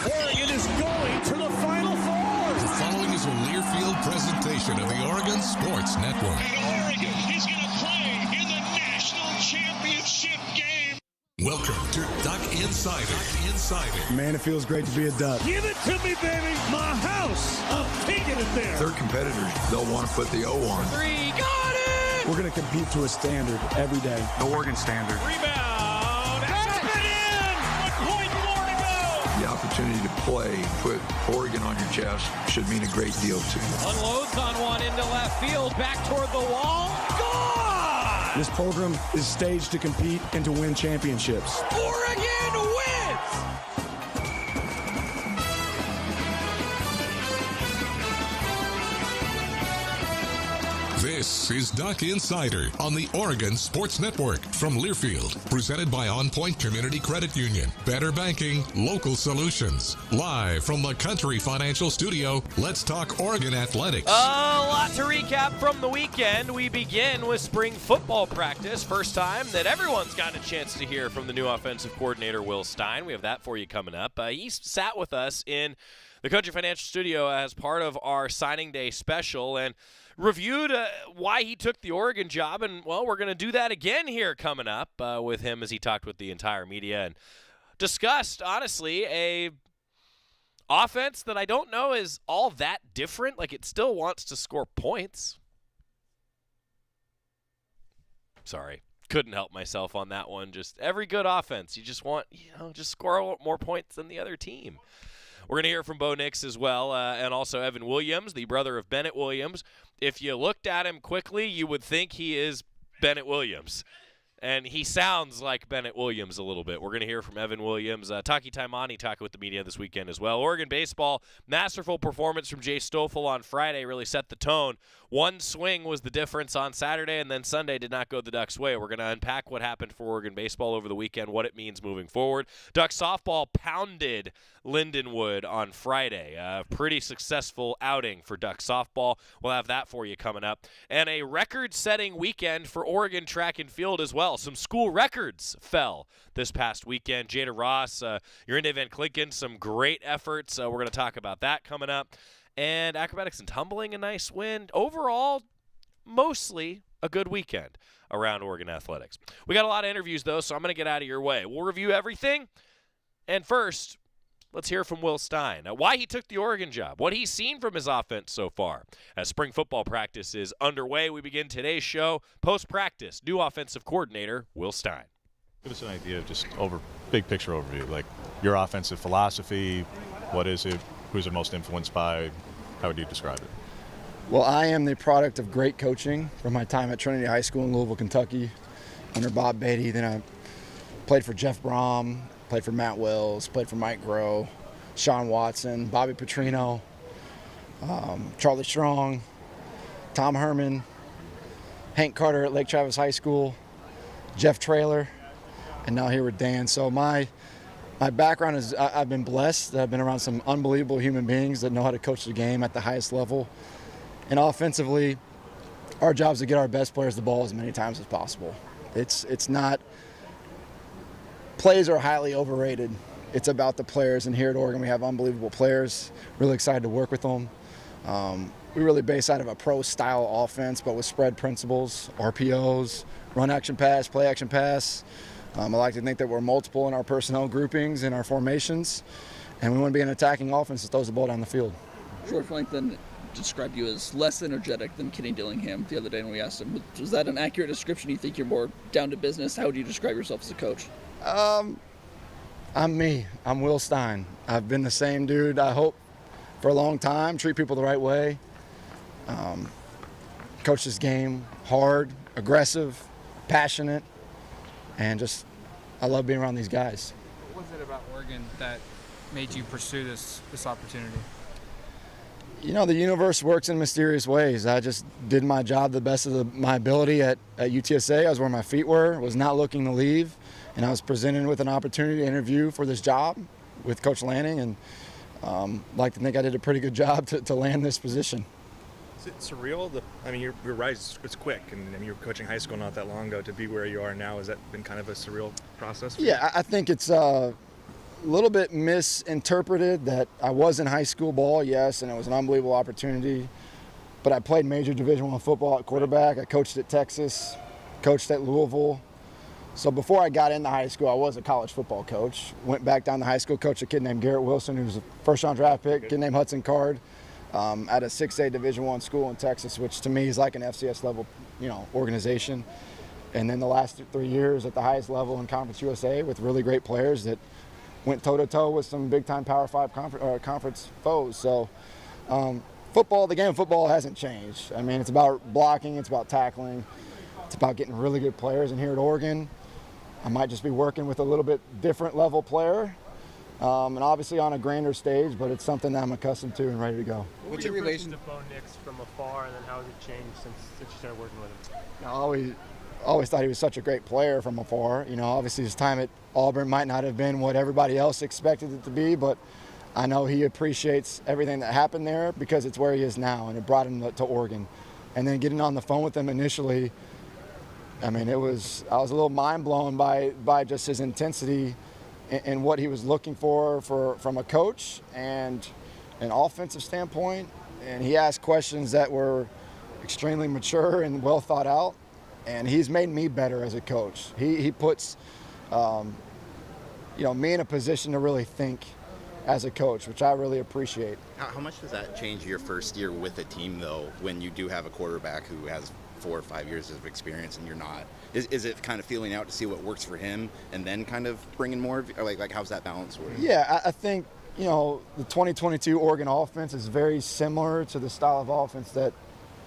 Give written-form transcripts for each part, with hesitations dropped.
Oregon is going to the Final Four. The following is a Learfield presentation of the Oregon Sports Network. And Oregon is going to play in the national championship game. Welcome to Duck Insider. Man, it feels great to be a Duck. Give it to me, baby. My house. I'm taking it there. Their competitors, they'll want to put the O on. Three, got it! We're going to compete to a standard every day. The Oregon standard. Rebound. That's it in. 1 point more to go. The opportunity to play, put Oregon on your chest, should mean a great deal to you. Unloads on one into left field, back toward the wall. Gone! This program is staged to compete and to win championships. Oregon wins! This is Duck Insider on the Oregon Sports Network from Learfield, presented by On Point Community Credit Union. Better banking, local solutions. Live from the Country Financial Studio, let's talk Oregon athletics. A lot to recap from the weekend. We begin with spring football practice. First time that everyone's gotten a chance to hear from the new offensive coordinator, Will Stein. We have that for you coming up. He sat with us in the Country Financial Studio as part of our signing day special and reviewed why he took the Oregon job, and, well, we're going to do that again here coming up with him as he talked with the entire media and discussed, honestly, a offense that I don't know is all that different. Like, it still wants to score points. Sorry. Couldn't help myself on that one. Just every good offense, you just want, just score more points than the other team. We're going to hear from Bo Nix as well, and also Evan Williams, the brother of Bennett Williams. If you looked at him quickly, you would think he is Bennett Williams. And he sounds like Bennett Williams a little bit. We're going to hear from Evan Williams. Taki Taimani talking with the media this weekend as well. Oregon baseball, masterful performance from Jay Stoffel on Friday really set the tone. One swing was the difference on Saturday, and then Sunday did not go the Ducks' way. We're going to unpack what happened for Oregon baseball over the weekend, what it means moving forward. Ducks softball pounded Lindenwood on Friday. A pretty successful outing for Ducks softball. We'll have that for you coming up. And a record-setting weekend for Oregon track and field as well. Some school records fell this past weekend. Jada Ross, Yorinde Van Klinken, some great efforts. We're going to talk about that coming up. And acrobatics and tumbling, a nice win. Overall, mostly a good weekend around Oregon athletics. We got a lot of interviews, though, so I'm going to get out of your way. We'll review everything. And first, let's hear from Will Stein. Why he took the Oregon job, what he's seen from his offense so far. As spring football practice is underway, we begin today's show. Post-practice, new offensive coordinator, Will Stein. Give us an idea of just big picture overview, like your offensive philosophy. What is it? Who's it most influenced by? How would you describe it? Well, I am the product of great coaching from my time at Trinity High School in Louisville, Kentucky, under Bob Beatty. Then I played for Jeff Brom, played for Matt Wells, played for Mike Groh, Sean Watson, Bobby Petrino, Charlie Strong, Tom Herman, Hank Carter at Lake Travis High School, Jeff Traylor, and now here with Dan. So my background is I've been blessed that I've been around some unbelievable human beings that know how to coach the game at the highest level. And offensively, our job is to get our best players the ball as many times as possible. It's not – plays are highly overrated. It's about the players, and here at Oregon we have unbelievable players. Really excited to work with them. We really base out of a pro-style offense, but with spread principles, RPOs, run action pass, play action pass. I like to think that we're multiple in our personnel groupings and our formations, and we want to be an attacking offense that throws the ball down the field. George Franklin described you as less energetic than Kenny Dillingham the other day when we asked him. Was that an accurate description? You think you're more down to business? How would you describe yourself as a coach? I'm me. I'm Will Stein. I've been the same dude, I hope, for a long time. Treat people the right way. Coach this game hard, aggressive, passionate, and just I love being around these guys. What was it about Oregon that made you pursue this opportunity? The universe works in mysterious ways. I just did my job the best of my ability at UTSA. I was where my feet were, was not looking to leave, and I was presented with an opportunity to interview for this job with Coach Lanning, and like to think I did a pretty good job to land this position. Is it surreal? Your rise it's quick, and you were coaching high school not that long ago. To be where you are now, has that been kind of a surreal process for you? Yeah, I think it's little bit misinterpreted that I was in high school ball, yes, and it was an unbelievable opportunity. But I played major Division I football at quarterback. I coached at Texas, coached at Louisville. So before I got into high school, I was a college football coach. Went back down to high school, coached a kid named Garrett Wilson, who was a first-round draft pick, a kid named Hudson Card, at a 6A Division I school in Texas, which to me is like an FCS level, organization. And then the last 3 years at the highest level in Conference USA with really great players that went toe-to-toe with some big-time Power 5 conference foes. So the game of football hasn't changed. I mean, it's about blocking, it's about tackling, it's about getting really good players. And here at Oregon, I might just be working with a little bit different level player, and obviously on a grander stage, but it's something that I'm accustomed to and ready to go. What's your relation to Bo Nix from afar, and then how has it changed since you started working with him? I always thought he was such a great player from afar. Obviously his time at Auburn might not have been what everybody else expected it to be, but I know he appreciates everything that happened there because it's where he is now, and it brought him to Oregon. And then getting on the phone with him initially, I mean, I was a little mind blown by just his intensity and what he was looking for from a coach and an offensive standpoint. And he asked questions that were extremely mature and well thought out. And he's made me better as a coach. He puts, me in a position to really think as a coach, which I really appreciate. How much does that change your first year with a team, though, when you do have a quarterback who has 4 or 5 years of experience and you're not? Is it kind of feeling out to see what works for him and then kind of bringing more? Or like how's that balance work? Yeah, I think, the 2022 Oregon offense is very similar to the style of offense that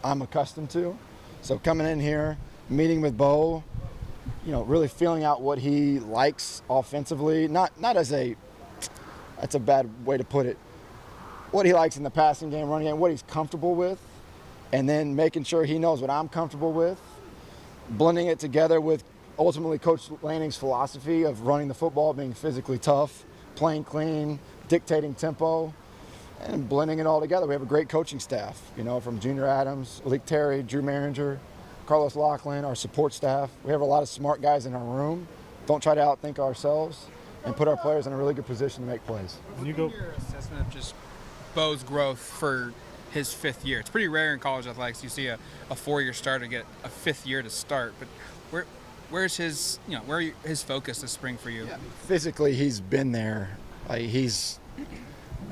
I'm accustomed to. So coming in here, meeting with Bo, really feeling out what he likes offensively, not as that's a bad way to put it, what he likes in the passing game, running game, what he's comfortable with, and then making sure he knows what I'm comfortable with, blending it together with ultimately Coach Lanning's philosophy of running the football, being physically tough, playing clean, dictating tempo, and blending it all together. We have a great coaching staff, from Junior Adams, Malik Terry, Drew Maringer, Carlos Laughlin, our support staff. We have a lot of smart guys in our room. Don't try to outthink ourselves and put our players in a really good position to make plays. When you go your assessment of just Bo's growth for his 5th year. It's pretty rare in college athletics you see a 4-year starter get a 5th year to start, but where's his his focus this spring for you? Yeah, physically he's been there. He's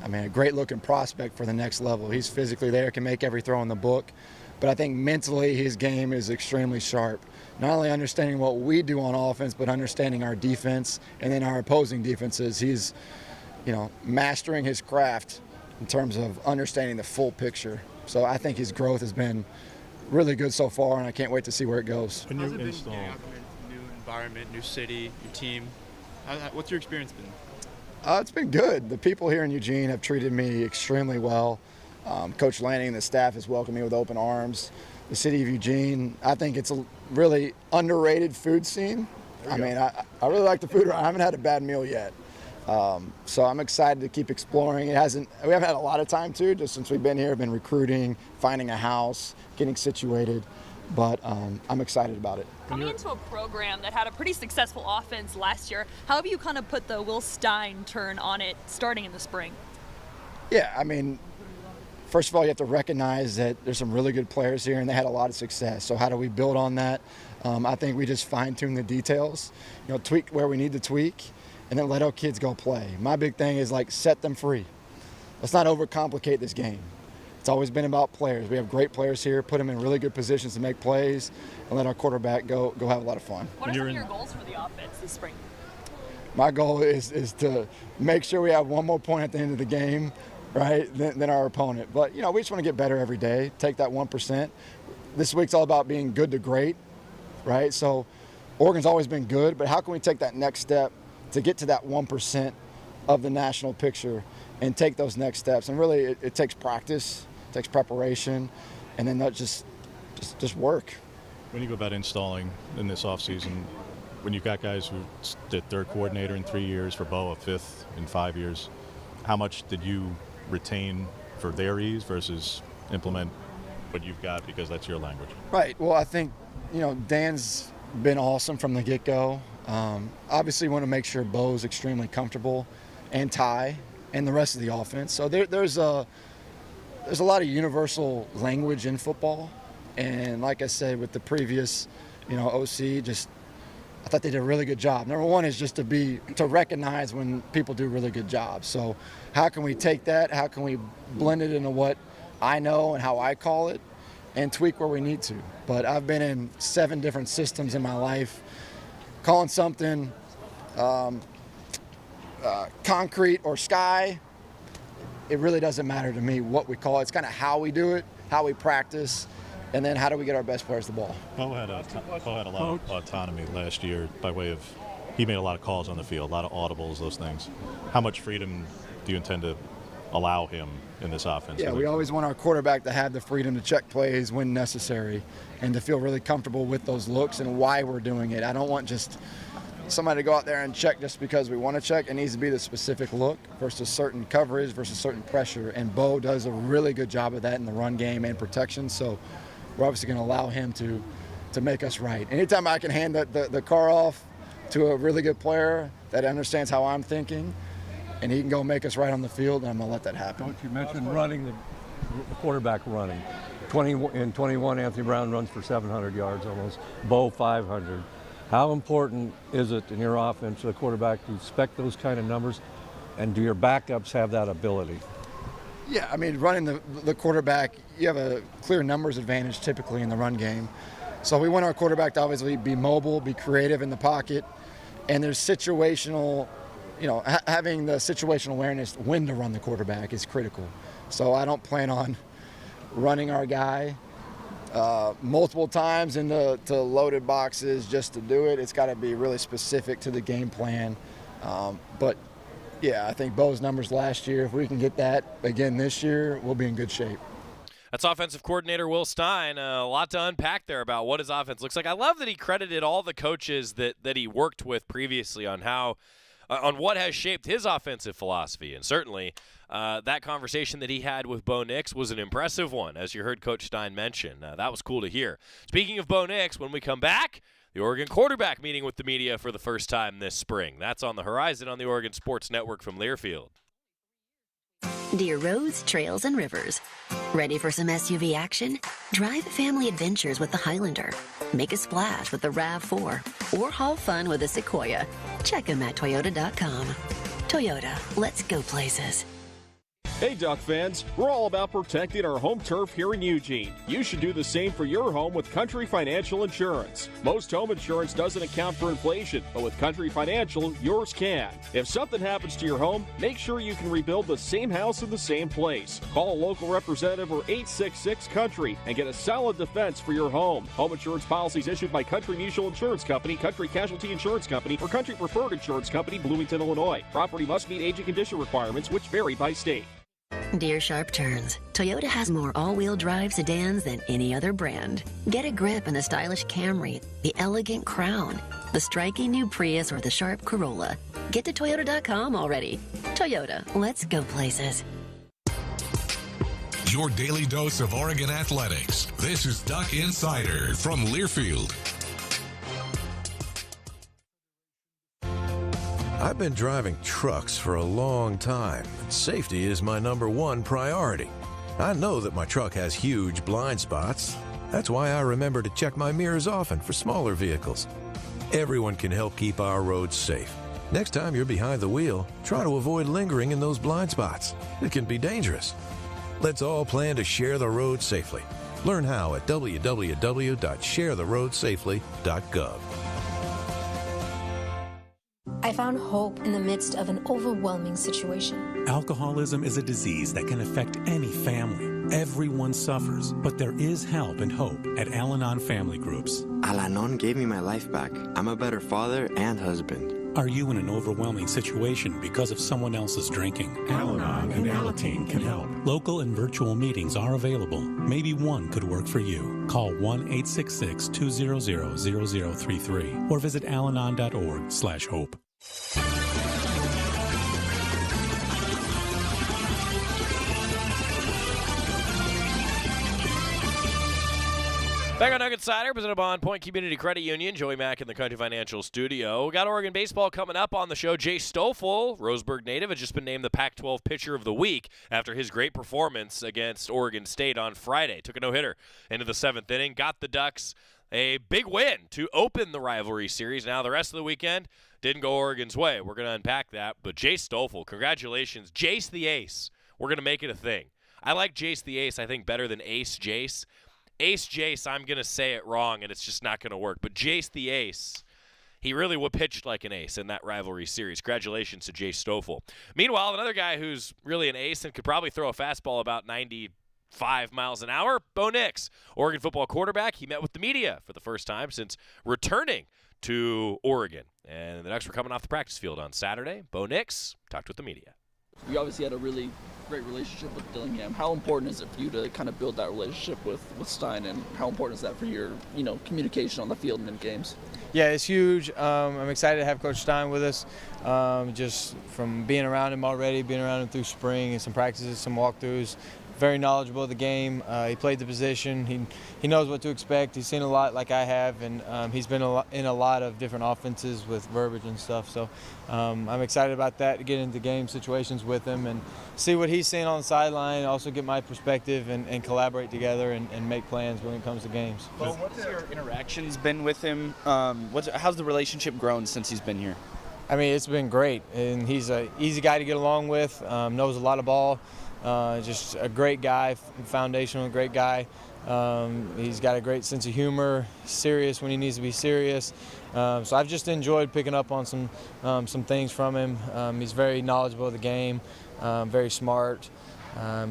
a great looking prospect for the next level. He's physically there, can make every throw in the book. But I think mentally his game is extremely sharp. Not only understanding what we do on offense, but understanding our defense and then our opposing defenses. He's, mastering his craft in terms of understanding the full picture. So I think his growth has been really good so far, and I can't wait to see where it goes. How's it been getting out there in a new environment, new city, new team? What's your experience been? It's been good. The people here in Eugene have treated me extremely well. Coach Lanning and the staff has welcomed me with open arms. The city of Eugene, I think it's a really underrated food scene. I really like the food. I haven't had a bad meal yet. So I'm excited to keep exploring. We haven't had a lot of time just since we've been here. I've been recruiting, finding a house, getting situated, but I'm excited about it. Coming into a program that had a pretty successful offense last year, how have you kind of put the Will Stein turn on it starting in the spring? Yeah, first of all, you have to recognize that there's some really good players here, and they had a lot of success. So how do we build on that? I think we just fine-tune the details, tweak where we need to tweak, and then let our kids go play. My big thing is set them free. Let's not overcomplicate this game. It's always been about players. We have great players here. Put them in really good positions to make plays, and let our quarterback go have a lot of fun. What are some of your goals for the offense this spring? My goal is to make sure we have one more point at the end of the game, right, than our opponent. But, we just want to get better every day, take that 1%. This week's all about being good to great, right? So Oregon's always been good, but how can we take that next step to get to that 1% of the national picture and take those next steps? And really, it takes practice, it takes preparation, and then that just work. When you go about installing in this offseason, when you've got guys who did 3rd coordinator in 3 years, for Bo a 5th in 5 years, how much did you retain for their ease versus implement what you've got because that's your language? Right. Well, I think, Dan's been awesome from the get-go. Obviously, want to make sure Bo's extremely comfortable and Ty and the rest of the offense. So there's a lot of universal language in football. And like I said, with the previous, OC, I thought they did a really good job. Number one is just to recognize when people do really good jobs. So how can we take that? How can we blend it into what I know and how I call it and tweak where we need to? But I've been in 7 different systems in my life. Calling something concrete or sky, it really doesn't matter to me what we call it. It's kind of how we do it, how we practice, and then how do we get our best players the ball. Bo had a lot of autonomy last year by way of he made a lot of calls on the field, a lot of audibles, those things. How much freedom do you intend to allow him in this offense? Yeah, we always want our quarterback to have the freedom to check plays when necessary and to feel really comfortable with those looks and why we're doing it. I don't want just somebody to go out there and check just because we want to check. It needs to be the specific look versus certain coverage versus certain pressure. And Bo does a really good job of that in the run game and protection. So we're obviously going to allow him to make us right. Anytime I can hand the car off to a really good player that understands how I'm thinking and he can go make us right on the field, and I'm going to let that happen. Coach, you mentioned running, the quarterback running. In 21, Anthony Brown runs for 700 yards almost. Bo 500. How important is it in your offense for the quarterback to expect those kind of numbers, and do your backups have that ability? Yeah, I mean, running the quarterback, you have a clear numbers advantage typically in the run game. So we want our quarterback to obviously be mobile, be creative in the pocket, and there's situational, having the situational awareness when to run the quarterback is critical. So I don't plan on running our guy multiple times into loaded boxes just to do it. It's got to be really specific to the game plan. But yeah, I think Bo's numbers last year, if we can get that again this year, we'll be in good shape. That's offensive coordinator Will Stein. A lot to unpack there about what his offense looks like. I love that he credited all the coaches that he worked with previously on what has shaped his offensive philosophy. And certainly that conversation that he had with Bo Nix was an impressive one, as you heard Coach Stein mention. That was cool to hear. Speaking of Bo Nix, when we come back, the Oregon quarterback meeting with the media for the first time this spring. That's on the horizon on the Oregon Sports Network from Learfield. Dear roads, trails, and rivers. Ready for some SUV action? Drive family adventures with the Highlander. Make a splash with the RAV4. Or haul fun with the Sequoia. Check them at Toyota.com. Toyota, let's go places. Hey Duck fans, we're all about protecting our home turf here in Eugene. You should do the same for your home with Country Financial Insurance. Most home insurance doesn't account for inflation, but with Country Financial, yours can. If something happens to your home, make sure you can rebuild the same house in the same place. Call a local representative or 866-COUNTRY and get a solid defense for your home. Home insurance policies issued by Country Mutual Insurance Company, Country Casualty Insurance Company, or Country Preferred Insurance Company, Bloomington, Illinois. Property must meet age and condition requirements, which vary by state. Dear Sharp Turns, Toyota has more all-wheel drive sedans than any other brand. Get a grip in the stylish Camry, the elegant Crown, the striking new Prius, or the sharp Corolla. Get to Toyota.com already. Toyota, let's go places. Your daily dose of Oregon athletics. This is Duck Insider from Learfield. I've been driving trucks for a long time, and safety is my #1 priority. I know that my truck has huge blind spots. That's why I remember to check my mirrors often for smaller vehicles. Everyone can help keep our roads safe. Next time you're behind the wheel, try to avoid lingering in those blind spots. It can be dangerous. Let's all plan to share the road safely. Learn how at www.sharetheroadsafely.gov. I found hope in the midst of an overwhelming situation. Alcoholism is a disease that can affect any family. Everyone suffers, but there is help and hope at Al-Anon Family Groups. Al-Anon gave me my life back. I'm a better father and husband. Are you in an overwhelming situation because of someone else's drinking? Al-Anon and Alateen can help. Local and virtual meetings are available. Maybe one could work for you. Call 1-866-200-0033 or visit alanon.org/hope. Back on Nugget Cider, presented by On Point Community Credit Union. Joey Mack in the Country Financial Studio. We got Oregon baseball coming up on the show. Jay Stoffel, Roseburg native, has just been named the Pac-12 Pitcher of the Week after his great performance against Oregon State on Friday. Took a no-hitter into the 7th inning, got the Ducks a big win to open the rivalry series. Now the rest of the weekend didn't go Oregon's way. We're going to unpack that. But Jay Stoffel, congratulations. Jace the Ace. We're going to make it a thing. I like Jace the Ace, I think, better than Ace Jace. Ace Jace, I'm going to say it wrong, and it's just not going to work. But Jace the Ace, he really pitched like an ace in that rivalry series. Congratulations to Jay Stoffel. Meanwhile, another guy who's really an ace and could probably throw a fastball about 95 miles an hour, Bo Nix, Oregon football quarterback. He met with the media for the first time since returning to Oregon. And the Ducks were coming off the practice field on Saturday. Bo Nix talked with the media. You obviously had a really great relationship with Dillingham. How important is it for you to kind of build that relationship with Stein, and how important is that for your communication on the field and in games? Yeah, it's huge. I'm excited to have Coach Stein with us. Just from being around him already, being around him through spring and some practices, some walkthroughs. Very knowledgeable of the game. He played the position. He knows what to expect. He's seen a lot like I have, and he's been in a lot of different offenses with verbiage and stuff. So I'm excited about that, to get into game situations with him and see what he's seeing on the sideline, also get my perspective and collaborate together and make plans when it comes to games. Well, what's your interactions been with him? How's the relationship grown since he's been here? I mean, it's been great, and he's an easy guy to get along with, knows a lot of ball. Just a great guy, foundational, great guy. He's got a great sense of humor, serious when he needs to be serious. So I've just enjoyed picking up on some things from him. He's very knowledgeable of the game, very smart.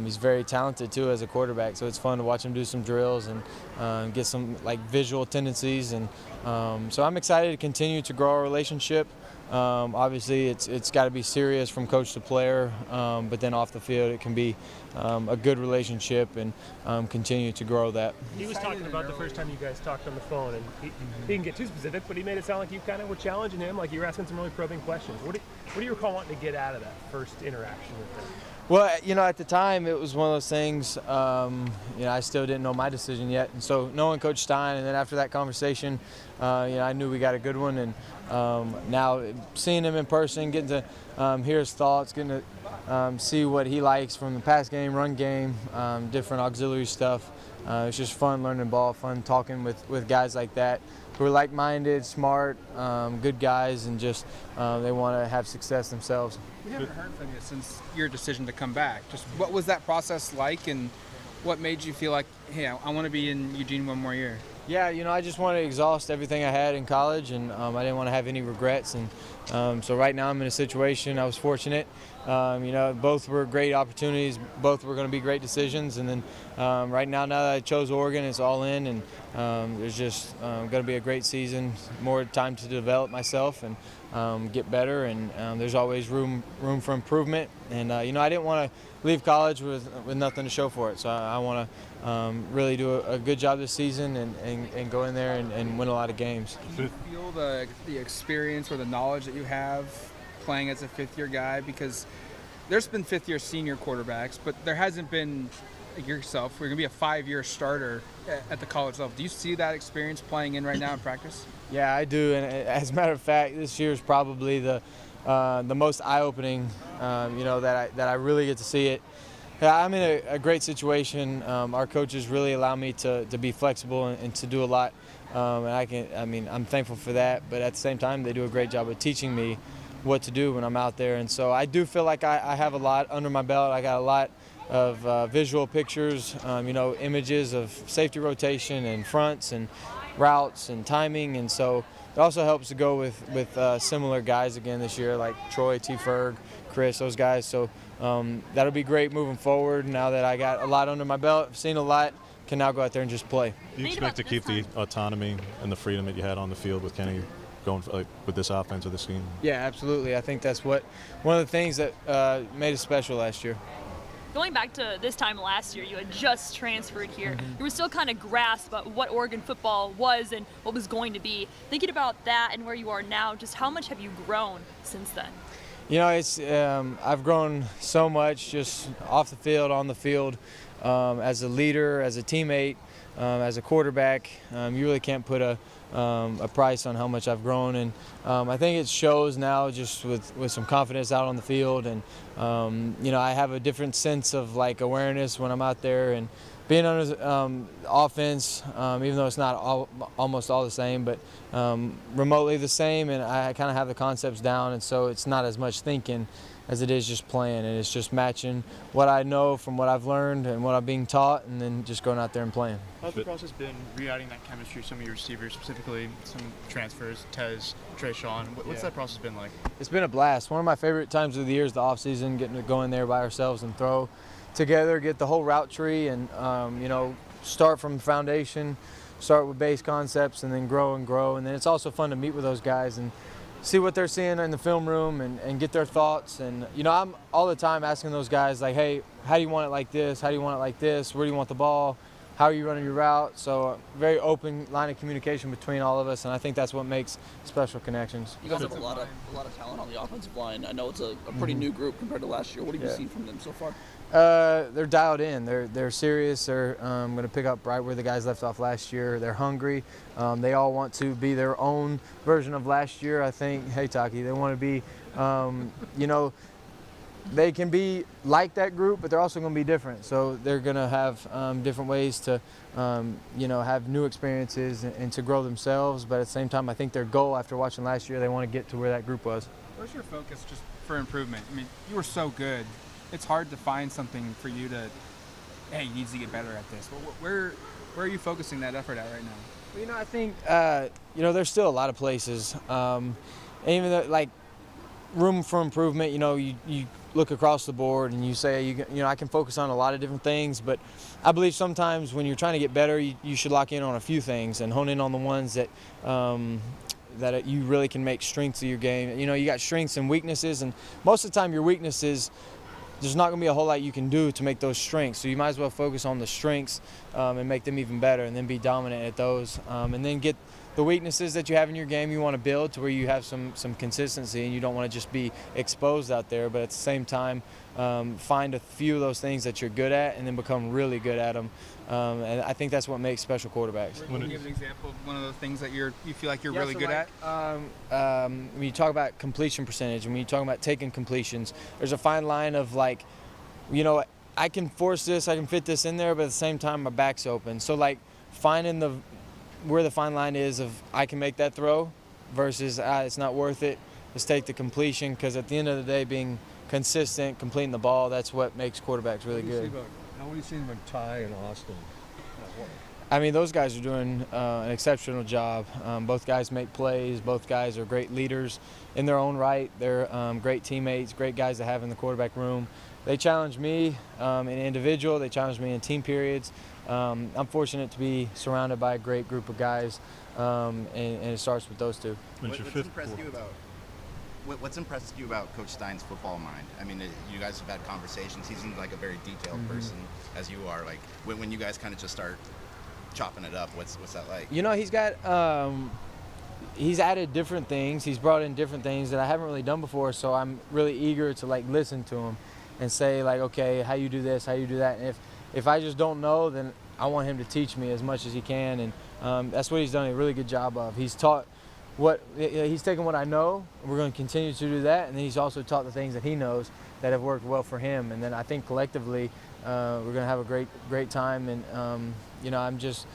He's very talented too as a quarterback, so it's fun to watch him do some drills and get some visual tendencies. And so I'm excited to continue to grow our relationship. Obviously, it's got to be serious from coach to player, but then off the field it can be a good relationship and continue to grow that. He was talking about the first time you guys talked on the phone, and he didn't get too specific, but he made it sound like you kind of were challenging him, like you were asking some really probing questions. What do you recall wanting to get out of that first interaction with him? Well, at the time, it was one of those things, I still didn't know my decision yet. And so knowing Coach Stein, and then after that conversation, I knew we got a good one. And now seeing him in person, getting to hear his thoughts, getting to see what he likes from the pass game, run game, different auxiliary stuff. It's just fun learning ball, fun talking with guys like that who are like-minded, smart, good guys, and just they want to have success themselves. We haven't heard from you since your decision to come back. Just what was that process like, and what made you feel like, hey, I want to be in Eugene one more year? Yeah, I just wanted to exhaust everything I had in college, and I didn't want to have any regrets. And so right now I'm in a situation, I was fortunate. Both were great opportunities. Both were going to be great decisions. And then right now that I chose Oregon, it's all in. And there's just going to be a great season, more time to develop myself and get better. And there's always room for improvement. And, I didn't want to leave college with nothing to show for it. So I want to really do a good job this season and go in there and win a lot of games. Do you feel the experience or the knowledge that you have playing as a fifth-year guy? Because there's been fifth-year senior quarterbacks, but there hasn't been yourself. We're going to be a 5-year starter at the college level. Do you see that experience playing in right now in practice? Yeah, I do. And as a matter of fact, this year is probably the most eye-opening, that I really get to see it. I'm in a great situation. Our coaches really allow me to be flexible and to do a lot. And I'm thankful for that. But at the same time, they do a great job of teaching me what to do when I'm out there. And so I do feel like I have a lot under my belt. I got a lot of visual pictures, images of safety rotation and fronts and routes and timing. And so it also helps to go with similar guys again this year, like Troy, T. Ferg, Chris, those guys. So that'll be great moving forward. Now that I got a lot under my belt, I've seen a lot, can now go out there and just play. Do you expect to keep the autonomy and the freedom that you had on the field with Kenny going with this offense or this scheme? Yeah, absolutely. I think that's one of the things that made us special last year. Going back to this time last year, you had just transferred here. You were still kind of grasp at what Oregon football was and what was going to be. Thinking about that and where you are now, just how much have you grown since then? It's I've grown so much just off the field, on the field, as a leader, as a teammate, as a quarterback, you really can't put a price on how much I've grown, and I think it shows now just with some confidence out on the field, and I have a different sense of like awareness when I'm out there, and being under offense, even though it's not almost all the same, but remotely the same, and I kind of have the concepts down, and so it's not as much thinking as it is just playing, and it's just matching what I know from what I've learned and what I'm being taught, and then just going out there and playing. How's the process been re-adding that chemistry, some of your receivers, specifically some transfers, Tez, Trayshawn? What's that process been like? It's been a blast. One of my favorite times of the year is the off-season, getting to go in there by ourselves and throw together, get the whole route tree, and start from the foundation, start with base concepts, and then grow and grow. And then it's also fun to meet with those guys and see what they're seeing in the film room and get their thoughts. And I'm all the time asking those guys, like, hey, how do you want it like this? How do you want it like this? Where do you want the ball? How are you running your route? So very open line of communication between all of us, and I think that's what makes special connections. You guys have a lot of talent on the offensive line. I know it's a pretty new group compared to last year. What have you seen from them so far? They're dialed in. They're serious. They're going to pick up right where the guys left off last year. They're hungry. They all want to be their own version of last year. I think, hey, Taki, they want to be, they can be like that group, but they're also going to be different. So they're going to have different ways to, have new experiences and to grow themselves. But at the same time, I think their goal after watching last year, they want to get to where that group was. Where's your focus just for improvement? I mean, you were so good. It's hard to find something for you to, hey, he needs to get better at this. Where are you focusing that effort at right now? Well, I think, there's still a lot of places. And even though, like, room for improvement, you look across the board and you say, I can focus on a lot of different things, but I believe sometimes when you're trying to get better, you should lock in on a few things and hone in on the ones that you really can make strengths of your game. You got strengths and weaknesses, and most of the time your weaknesses, there's not going to be a whole lot you can do to make those strengths. So you might as well focus on the strengths and make them even better, and then be dominant at those. And then get the weaknesses that you have in your game you want to build to where you have some consistency, and you don't want to just be exposed out there. But at the same time, find a few of those things that you're good at and then become really good at them. And I think that's what makes special quarterbacks. Can you give an example of one of the things that you feel like you're really good at? When you talk about completion percentage, when you talk about taking completions, there's a fine line of like, I can force this, I can fit this in there, but at the same time my back's open. So like finding where the fine line is of I can make that throw versus it's not worth it. Let's take the completion, because at the end of the day, being consistent, completing the ball, that's what makes quarterbacks really good. How are you seeing Ty and Austin? I mean, those guys are doing an exceptional job. Both guys make plays. Both guys are great leaders in their own right. They're great teammates, great guys to have in the quarterback room. They challenge me in individual. They challenge me in team periods. I'm fortunate to be surrounded by a great group of guys, and it starts with those two. What's impressed you about Coach Stein's football mind? I mean, you guys have had conversations. He seems like a very detailed person, as you are. Like when you guys kind of just start chopping it up, what's that like? He's got he's added different things. He's brought in different things that I haven't really done before. So I'm really eager to like listen to him and say like, okay, how you do this, how you do that. And if I just don't know, then I want him to teach me as much as he can. And that's what he's done a really good job of. He's taught. He's taken what I know, and we're going to continue to do that, and then he's also taught the things that he knows that have worked well for him. And then I think collectively we're going to have a great time. And I'm just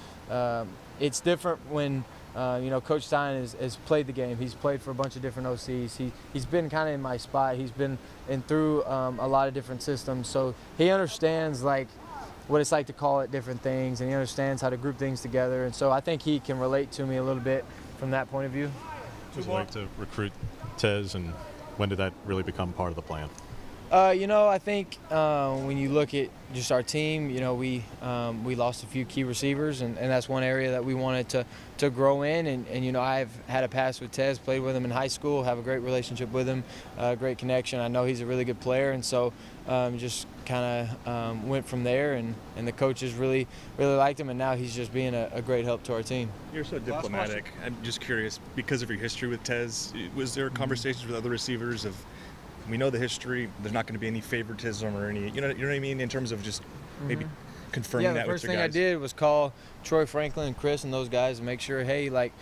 it's different when Coach Stein has played the game. He's played for a bunch of different OCs. He's been kind of in my spot. He's been through a lot of different systems, so he understands like what it's like to call it different things, and he understands how to group things together. And so I think he can relate to me a little bit from that point of view. What was it like to recruit Tez, and when did that really become part of the plan? I think when you look at just our team, we lost a few key receivers, and that's one area that we wanted to grow in. And I've had a pass with Tez, played with him in high school, have a great relationship with him, great connection. I know he's a really good player, and so just kind of went from there. And the coaches really liked him, and now he's just being a great help to our team. You're so diplomatic. I'm just curious, because of your history with Tez, was there conversations with other receivers of, we know the history, there's not going to be any favoritism or any, you know what I mean, in terms of just maybe confirming the that with first your thing guys? I did was call Troy Franklin and Chris and those guys and make sure, hey, like,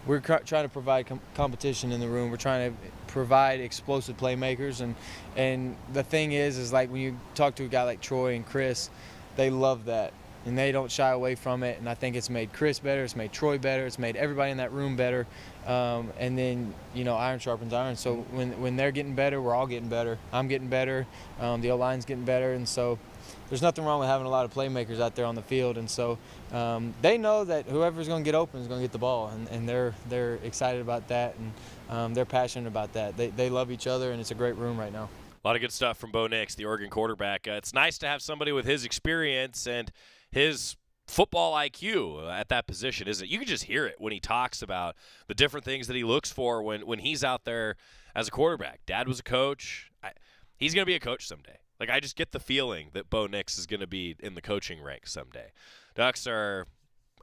we're trying to provide competition in the room. We're trying to provide explosive playmakers, and the thing is like when you talk to a guy like Troy and Chris, they love that, and they don't shy away from it. And I think it's made Chris better, it's made Troy better, it's made everybody in that room better. And then, you know, iron sharpens iron. So when they're getting better, we're all getting better. I'm getting better. The O-line's getting better, and so there's nothing wrong with having a lot of playmakers out there on the field. And so they know that whoever's going to get open is going to get the ball, and they're excited about that, and they're passionate about that. They love each other, and it's a great room right now. A lot of good stuff from Bo Nix, the Oregon quarterback. It's nice to have somebody with his experience and his football IQ at that position, isn't it? You can just hear it when he talks about the different things that he looks for when he's out there as a quarterback. Dad was a coach. He's going to be a coach someday. Like, I just get the feeling that Bo Nix is going to be in the coaching ranks someday. Ducks are,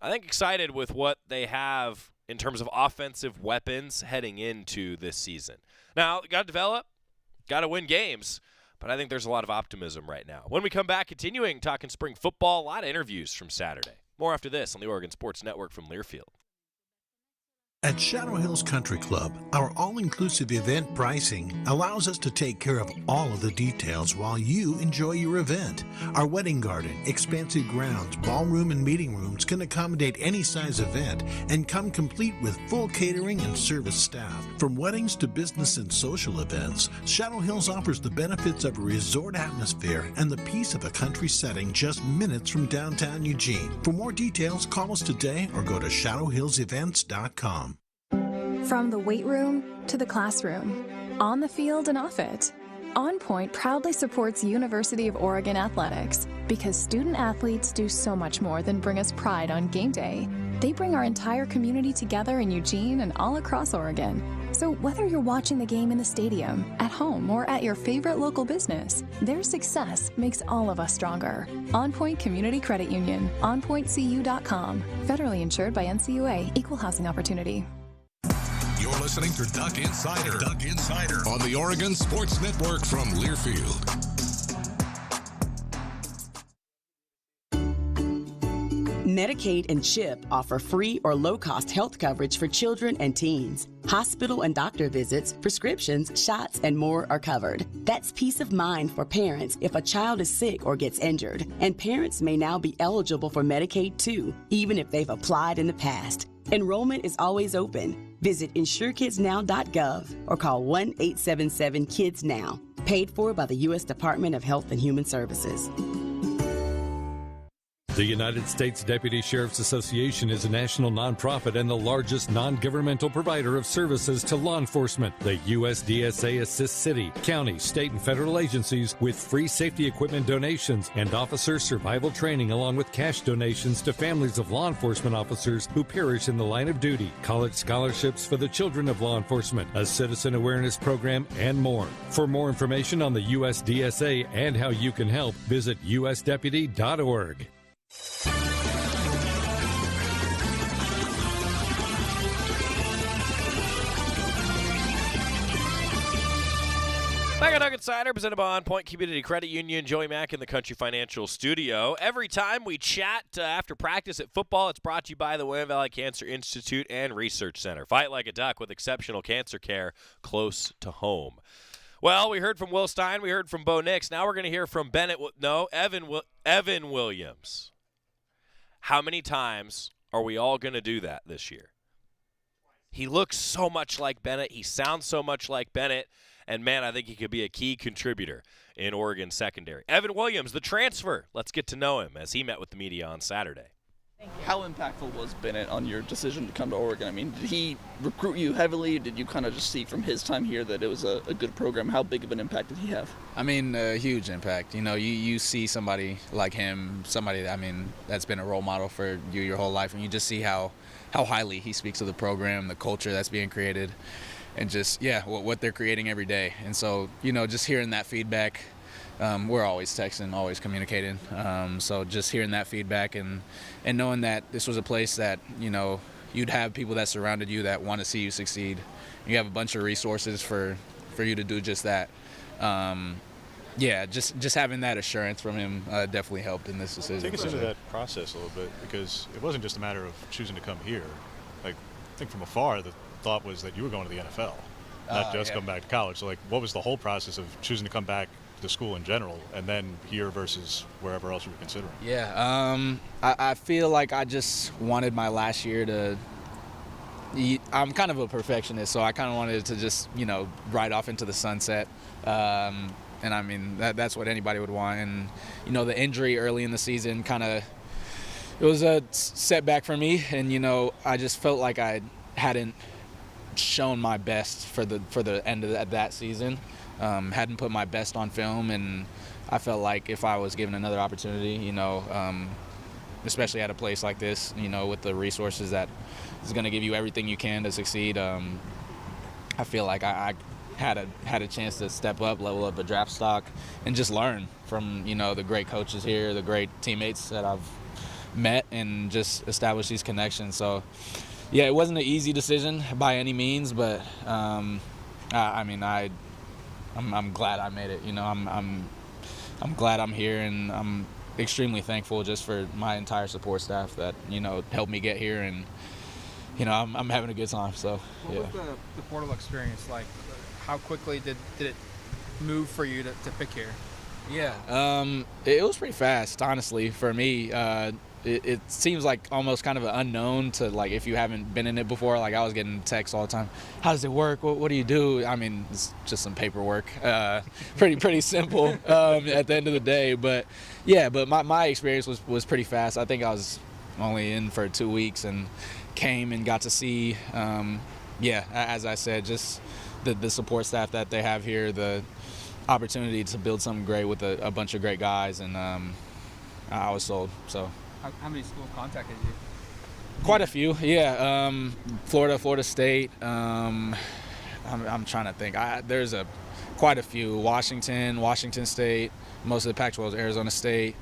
I think, excited with what they have in terms of offensive weapons heading into this season. Now, got to develop, got to win games, but I think there's a lot of optimism right now. When we come back, continuing talking spring football, a lot of interviews from Saturday. More after this on the Oregon Sports Network from Learfield. At Shadow Hills Country Club, our all-inclusive event pricing allows us to take care of all of the details while you enjoy your event. Our wedding garden, expansive grounds, ballroom, and meeting rooms can accommodate any size event and come complete with full catering and service staff. From weddings to business and social events, Shadow Hills offers the benefits of a resort atmosphere and the peace of a country setting just minutes from downtown Eugene. For more details, call us today or go to shadowhillsevents.com. From the weight room to the classroom, on the field and off it, On Point proudly supports University of Oregon athletics because student athletes do so much more than bring us pride on game day. They bring our entire community together in Eugene and all across Oregon. So whether you're watching the game in the stadium, at home, or at your favorite local business, their success makes all of us stronger. On Point Community Credit Union, onpointcu.com. Federally insured by NCUA, Equal Housing Opportunity. You're listening to Duck Insider. Duck Insider on the Oregon Sports Network from Learfield. Medicaid and CHIP offer free or low-cost health coverage for children and teens. Hospital and doctor visits, prescriptions, shots, and more are covered. That's peace of mind for parents if a child is sick or gets injured. And parents may now be eligible for Medicaid too, even if they've applied in the past. Enrollment is always open. Visit insurekidsnow.gov or call 1-877-KIDS-NOW. Paid for by the U.S. Department of Health and Human Services. The United States Deputy Sheriff's Association is a national nonprofit and the largest non-governmental provider of services to law enforcement. The USDSA assists city, county, state, and federal agencies with free safety equipment donations and officer survival training, along with cash donations to families of law enforcement officers who perish in the line of duty, college scholarships for the children of law enforcement, a citizen awareness program, and more. For more information on the USDSA and how you can help, visit usdeputy.org. Back on Duck Insider, presented by On Point Community Credit Union. Joey Mack in the Country Financial Studio. Every time we chat after practice at football, it's brought to you by the William Valley Cancer Institute and Research Center. Fight like a duck with exceptional cancer care close to home. Well, we heard from Will Stein. We heard from Bo Nix. Now we're going to hear from Evan Williams. How many times are we all going to do that this year? He looks so much like Bennett. He sounds so much like Bennett. And, man, I think he could be a key contributor in Oregon secondary. Evan Williams, the transfer. Let's get to know him as he met with the media on Saturday. How impactful was Bennett on your decision to come to Oregon? I mean, did he recruit you heavily? Did you kind of just see from his time here that it was a good program? How big of an impact did he have? I mean, a huge impact. You know, you see somebody like him, somebody, I mean, that's been a role model for you your whole life, and you just see how highly he speaks of the program, the culture that's being created, and just, what they're creating every day. And so, you know, just hearing that feedback, we're always texting, always communicating. So just hearing that feedback and knowing that this was a place that, you know, you'd have people that surrounded you that want to see you succeed. You have a bunch of resources for you to do just that. yeah, just having that assurance from him definitely helped in this decision. Take us into that process a little bit, because it wasn't just a matter of choosing to come here. Like, I think from afar, the thought was that you were going to the NFL, not just come back to college. So, like, what was the whole process of choosing to come back to school in general, and then here versus wherever else you were considering? Yeah, I feel like I just wanted my last year to. I'm kind of a perfectionist, so I kind of wanted to just, ride off into the sunset. And I mean, that's what anybody would want. And, the injury early in the season it was a setback for me. And, I just felt like I hadn't shown my best for the end of that season. Hadn't put my best on film. And I felt like if I was given another opportunity, especially at a place like this, with the resources that is going to give you everything you can to succeed, I feel like I had a chance to step up, level up a draft stock, and just learn from the great coaches here, the great teammates that I've met, and just establish these connections. So yeah, it wasn't an easy decision by any means, but I'm glad I made it. I'm glad I'm here, and I'm extremely thankful just for my entire support staff that helped me get here, and I'm having a good time. So what was the portal experience like? How quickly did it move for you to pick here? Yeah, it was pretty fast, honestly, for me. It seems like almost kind of an unknown to, like, if you haven't been in it before. Like, I was getting texts all the time. How does it work? What do you do? I mean, it's just some paperwork. Pretty simple at the end of the day. But yeah, but my experience was pretty fast. I think I was only in for 2 weeks and came and got to see, as I said, just the support staff that they have here, the opportunity to build something great with a bunch of great guys, and I was sold. So. How many schools contacted you? Quite a few, yeah. Florida State. I'm trying to think. There's quite a few. Washington State. Most of the Pac-12 is Arizona State.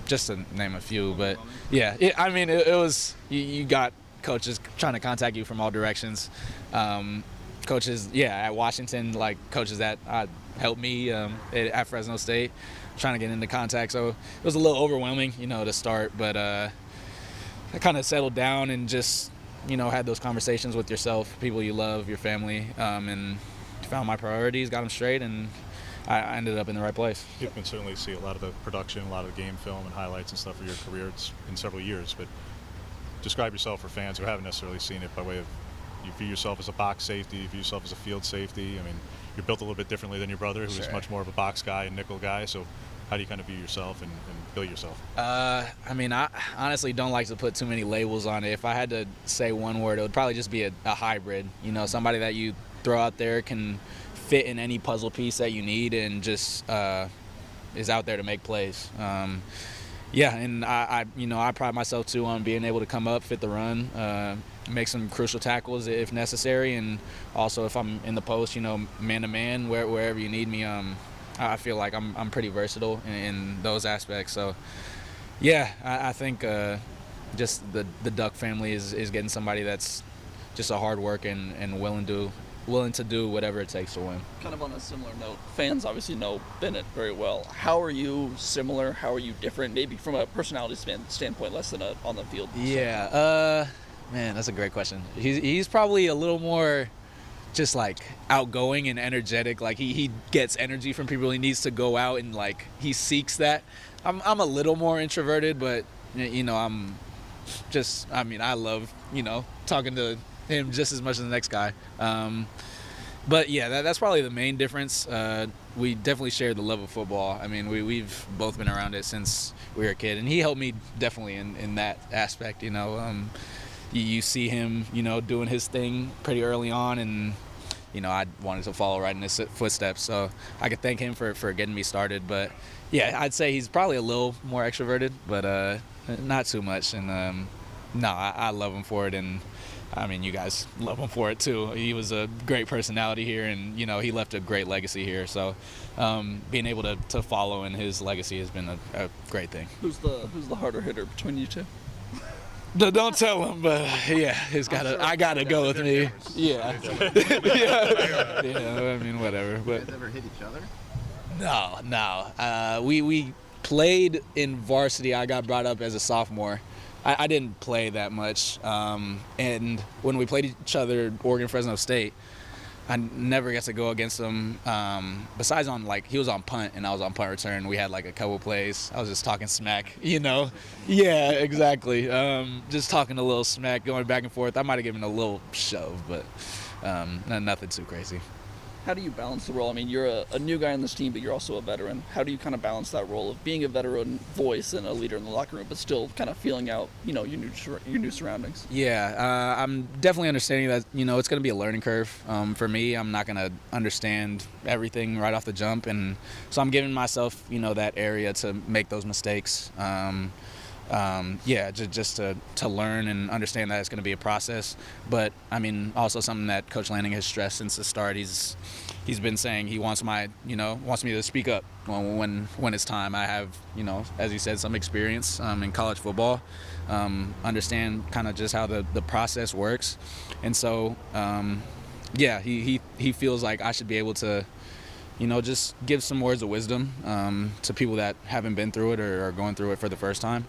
Just to name a few, but yeah. It was you got coaches trying to contact you from all directions. Coaches, at Washington, like coaches that helped me at Fresno State, trying to get into contact. So it was a little overwhelming, to start, but I kind of settled down and just, had those conversations with yourself, people you love, your family, and found my priorities, got them straight, and I ended up in the right place. People can certainly see a lot of the production, a lot of the game film and highlights and stuff of your career. It's in several years, but describe yourself for fans who haven't necessarily seen it by way of, you view yourself as a box safety, you view yourself as a field safety. I mean, you're built a little bit differently than your brother, who's much more of a box guy and nickel guy. So how do you kind of view yourself and bill yourself? I honestly don't like to put too many labels on it. If I had to say one word, it would probably just be a hybrid. Somebody that you throw out there can fit in any puzzle piece that you need and just is out there to make plays. And I pride myself too on being able to come up, fit the run, make some crucial tackles if necessary, and also if I'm in the post, man to man, wherever you need me. I feel like I'm pretty versatile in those aspects. So I think just the Duck family is getting somebody that's just a hard worker and willing to do whatever it takes to win. Kind of on a similar note, fans obviously know Bennett very well. How are you similar? How are you different? Maybe from a personality standpoint, less than on the field. Yeah, man, that's a great question. He's probably a little more just like outgoing and energetic. Like he gets energy from people. He needs to go out and like he seeks that. I'm a little more introverted, but I'm just, I love talking to him just as much as the next guy. But yeah, that's probably the main difference. We definitely share the love of football. We've both been around it since we were a kid, and he helped me definitely in that aspect. You see him, doing his thing pretty early on, and I wanted to follow right in his footsteps. So I could thank him for getting me started. But yeah, I'd say he's probably a little more extroverted, but not too much. And no, I love him for it, and you guys love him for it too. He was a great personality here, and he left a great legacy here. So being able to follow in his legacy has been a great thing. Who's the harder hitter between you two? Don't tell him, but yeah, I gotta go with me. Yeah. Yeah. Whatever. You But guys ever hit each other? No. We played in varsity. I got brought up as a sophomore. I didn't play that much. And when we played each other, Oregon Fresno State, I never got to go against him. Besides he was on punt and I was on punt return. We had like a couple plays. I was just talking smack, Yeah, exactly. Just talking a little smack, going back and forth. I might have given a little shove, but nothing too crazy. How do you balance the role? I mean, you're a new guy on this team, but you're also a veteran. How do you kind of balance that role of being a veteran voice and a leader in the locker room, but still kind of feeling out, your new surroundings? Yeah, I'm definitely understanding that, it's going to be a learning curve. For me, I'm not going to understand everything right off the jump, and so I'm giving myself, that area to make those mistakes. Just to learn and understand that it's going to be a process. But I mean, also something that Coach Lanning has stressed since the start. He's been saying he wants me to speak up when it's time. I have, as he said, some experience in college football, understand kind of just how the process works, and so he feels like I should be able to, just give some words of wisdom to people that haven't been through it or are going through it for the first time.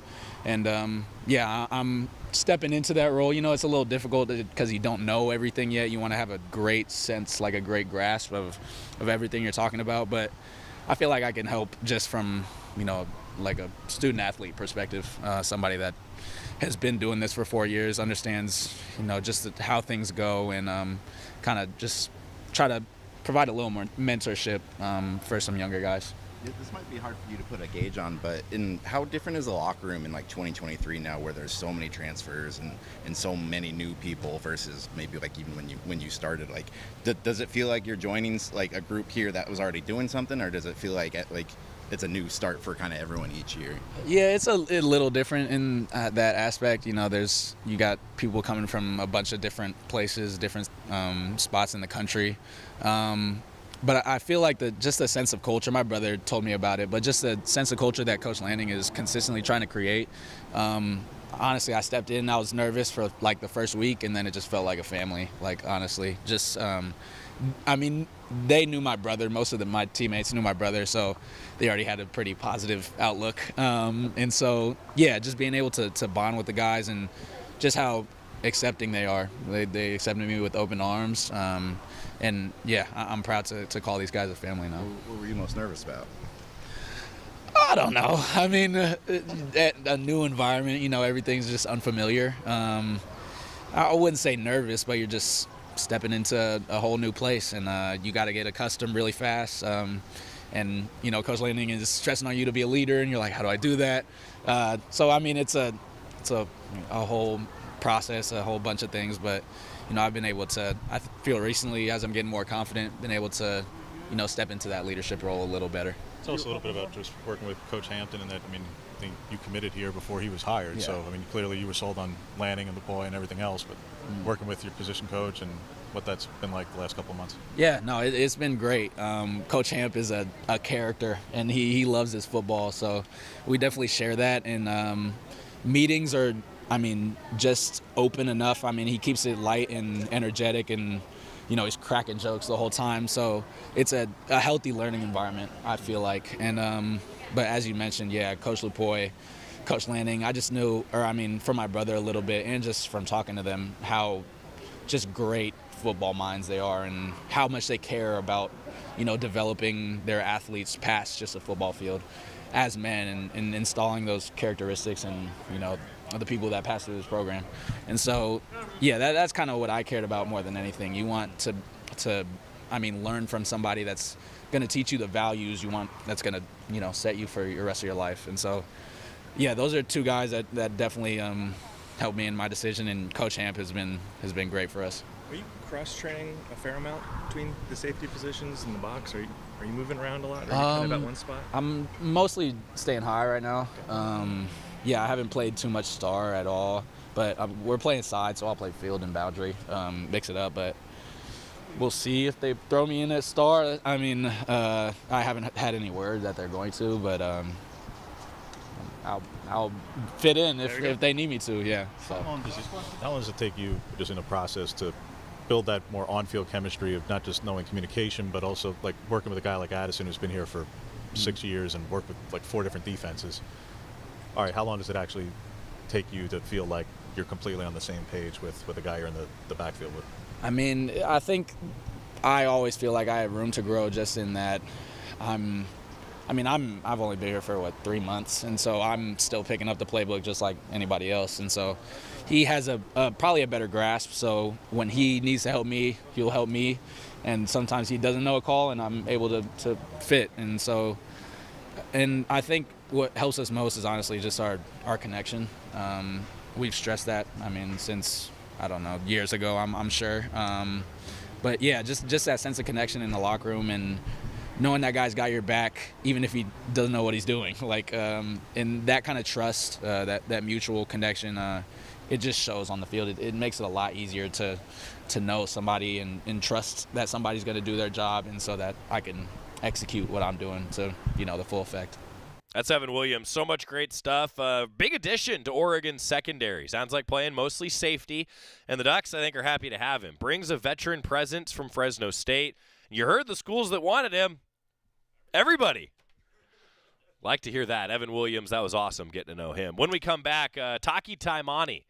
And I'm stepping into that role. It's a little difficult because you don't know everything yet. You want to have a great sense, like a great grasp of everything you're talking about. But I feel like I can help just from, like a student athlete perspective, somebody that has been doing this for 4 years, understands, just how things go, and kind of just try to provide a little more mentorship for some younger guys. This might be hard for you to put a gauge on, but how different is the locker room in 2023 now, where there's so many transfers and so many new people versus maybe even when you started? Does it feel like you're joining a group here that was already doing something, or does it feel like it's a new start for kind of everyone each year? Yeah, it's a little different in that aspect. You got people coming from a bunch of different places, different spots in the country. But I feel like just the sense of culture, my brother told me about it, but just the sense of culture that Coach Lanning is consistently trying to create. Honestly, I stepped in, I was nervous for the first week, and then it just felt like a family, honestly. Just, they knew my brother, most of my teammates knew my brother, so they already had a pretty positive outlook. And so, just being able to bond with the guys and just how accepting they are. They accepted me with open arms. And I'm proud to call these guys a family now. What were you most nervous about? I don't know. I mean, at a new environment, everything's just unfamiliar. I wouldn't say nervous, but you're just stepping into a whole new place, and you got to get accustomed really fast. And Coach Lanning is stressing on you to be a leader, and you're like, how do I do that? So I mean, it's a whole process, a whole bunch of things, but I've been able to, I feel recently, as I'm getting more confident, been able to, step into that leadership role a little better. It's also a little bit about just working with Coach Hampton, and that, I think you committed here before he was hired. Yeah. So, clearly you were sold on Lanning and McCoy and everything else, but working with your position coach and what that's been like the last couple of months. Yeah, no, it's been great. Coach Hamp is a character, and he loves his football, so we definitely share that. And meetings are, just open enough. He keeps it light and energetic, and he's cracking jokes the whole time. So it's a healthy learning environment, I feel like. And but as you mentioned, Coach Lupoy, Coach Lanning, I just knew, from my brother a little bit, and just from talking to them, how just great football minds they are, and how much they care about, developing their athletes past just a football field as men, and installing those characteristics and, the people that pass through this program. And so, that's kind of what I cared about more than anything. You want to learn from somebody that's going to teach you the values you want, that's going to, set you for your rest of your life. And so, those are two guys that definitely helped me in my decision, and Coach Hamp has been great for us. Are you cross-training a fair amount between the safety positions and the box? Are you moving around a lot? Or are you kind of at one spot? I'm mostly staying high right now. I haven't played too much star at all, but we're playing side, so I'll play field and boundary, mix it up. But we'll see if they throw me in at star. I haven't had any word that they're going to, but I'll fit in if they need me to. Yeah. So. How long does it take you, just in a process, to build that more on-field chemistry of not just knowing communication, but also like working with a guy like Addison who's been here for 6 years and worked with like 4 different defenses. All right, how long does it actually take you to feel like you're completely on the same page with a guy you're in the backfield with? I mean, I think I always feel like I have room to grow just in that I've only been here for 3 months, and so I'm still picking up the playbook just like anybody else, and so he has probably a better grasp. So when he needs to help me, he'll help me, and sometimes he doesn't know a call, and I'm able to fit. And so, and I think what helps us most is honestly just our connection. We've stressed that. I mean, since I don't know, years ago, I'm sure. But yeah, just that sense of connection in the locker room and knowing that guy's got your back, even if he doesn't know what he's doing. Like, and that kind of trust, that mutual connection, it just shows on the field. It makes it a lot easier to know somebody and trust that somebody's going to do their job, and so that I can execute what I'm doing to, the full effect. That's Evan Williams. So much great stuff. Big addition to Oregon's secondary. Sounds like playing mostly safety, and the Ducks, I think, are happy to have him. Brings a veteran presence from Fresno State. You heard the schools that wanted him. Everybody. Like to hear that. Evan Williams, that was awesome getting to know him. When we come back, Taki Taimani.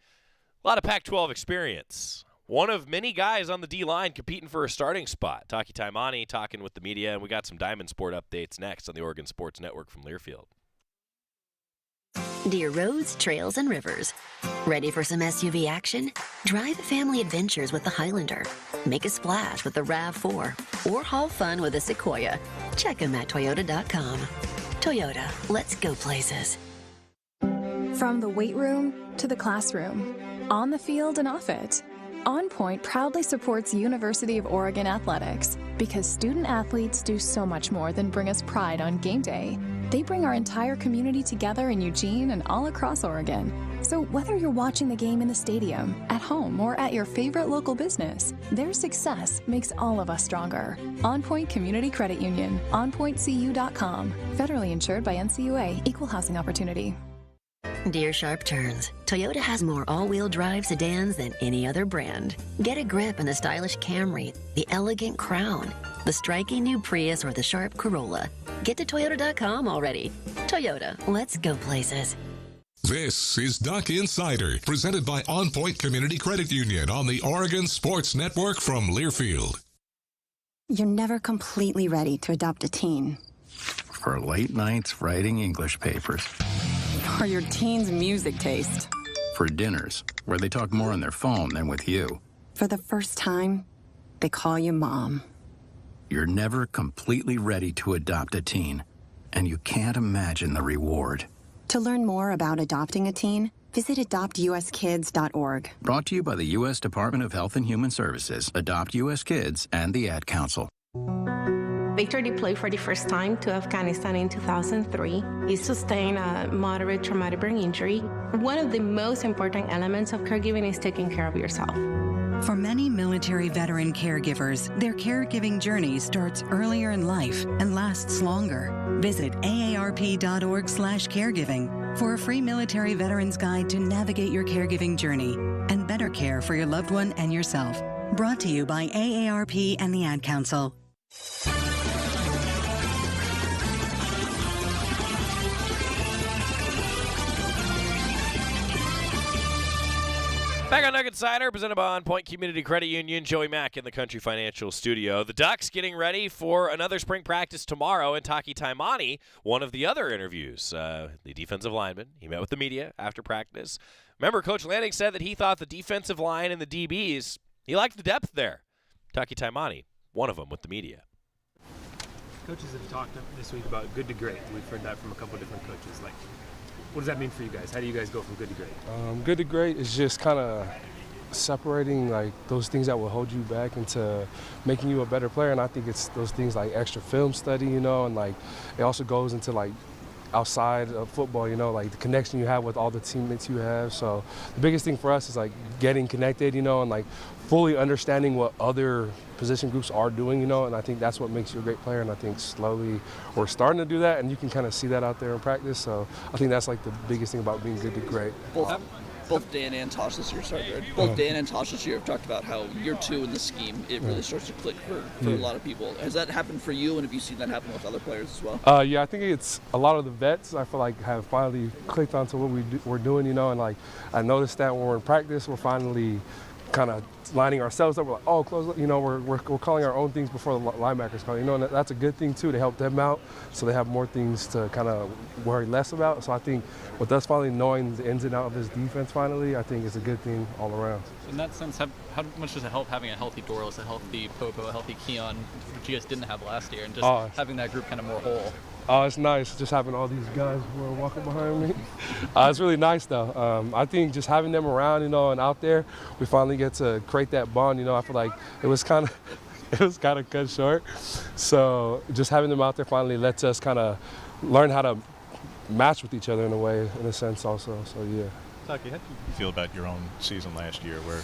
A lot of Pac-12 experience. One of many guys on the D-line competing for a starting spot. Taki Taimani talking with the media, and we got some Diamond Sport updates next on the Oregon Sports Network from Learfield. Dear roads, trails, and rivers. Ready for some SUV action? Drive family adventures with the Highlander. Make a splash with the RAV4. Or haul fun with a Sequoia. Check them at Toyota.com. Toyota, let's go places. From the weight room to the classroom, on the field and off it, On Point proudly supports University of Oregon athletics because student athletes do so much more than bring us pride on game day. They bring our entire community together in Eugene and all across Oregon. So whether you're watching the game in the stadium, at home, or at your favorite local business, their success makes all of us stronger. On Point Community Credit Union, onpointcu.com. Federally insured by NCUA, Equal Housing Opportunity. Dear Sharp Turns, Toyota has more all-wheel drive sedans than any other brand. Get a grip in the stylish Camry, the elegant Crown, the striking new Prius, or the sharp Corolla. Get to Toyota.com already. Toyota, let's go places. This is Duck Insider, presented by On Point Community Credit Union on the Oregon Sports Network from Learfield. You're never completely ready to adopt a teen. For late nights writing English papers. For your teen's music taste. For dinners, where they talk more on their phone than with you. For the first time, they call you Mom. You're never completely ready to adopt a teen, and you can't imagine the reward. To learn more about adopting a teen, visit adoptuskids.org. Brought to you by the U.S. Department of Health and Human Services, Adopt U.S. Kids, and the Ad Council. Victor deployed for the first time to Afghanistan in 2003. He sustained a moderate traumatic brain injury. One of the most important elements of caregiving is taking care of yourself. For many military veteran caregivers, their caregiving journey starts earlier in life and lasts longer. Visit aarp.org/caregiving for a free military veterans guide to navigate your caregiving journey and better care for your loved one and yourself. Brought to you by AARP and the Ad Council. Back on Duck Insider, presented by On Point Community Credit Union. Joey Mack in the Country Financial Studio. The Ducks getting ready for another spring practice tomorrow, and Taki Taimani, one of the other interviews, the defensive lineman. He met with the media after practice. Remember, Coach Lanning said that he thought the defensive line and the DBs, he liked the depth there. Taki Taimani, one of them with the media. Coaches have talked this week about good to great. We've heard that from a couple different coaches. Like, what does that mean for you guys? How do you guys go from good to great? Good to great is just kind of separating like those things that will hold you back into making you a better player. And I think it's those things like extra film study, and like it also goes into like outside of football, like the connection you have with all the teammates you have. So the biggest thing for us is like getting connected, and like fully understanding what other position groups are doing, and I think that's what makes you a great player. And I think slowly we're starting to do that, and you can kind of see that out there in practice. So I think that's like the biggest thing about being good to great. both Dan and Tosh this year, both Dan and Tosh this year have talked about how year 2 in the scheme, it really starts to click for a lot of people. Has that happened for you, and have you seen that happen with other players as well? Yeah, I think it's a lot of the vets, I feel like, have finally clicked onto what we're doing, and like I noticed that when we're in practice, we're finally kind of lining ourselves up. We're like, oh, close, we're calling our own things before the linebackers call, and that's a good thing too, to help them out so they have more things to kind of worry less about. So I think with us finally knowing the ins and outs of this defense finally, I think it's a good thing all around. So in that sense, how much does it help having a healthy Doros, a healthy Popo, a healthy Keon, which you guys didn't have last year, and just having that group kind of more whole? Oh, it's nice just having all these guys who are walking behind me. It's really nice though. I think just having them around, and out there, we finally get to create that bond. I feel like it was kind of cut short. So just having them out there finally lets us kind of learn how to match with each other in a way, in a sense also. So yeah. Taki, how did you feel about your own season last year, where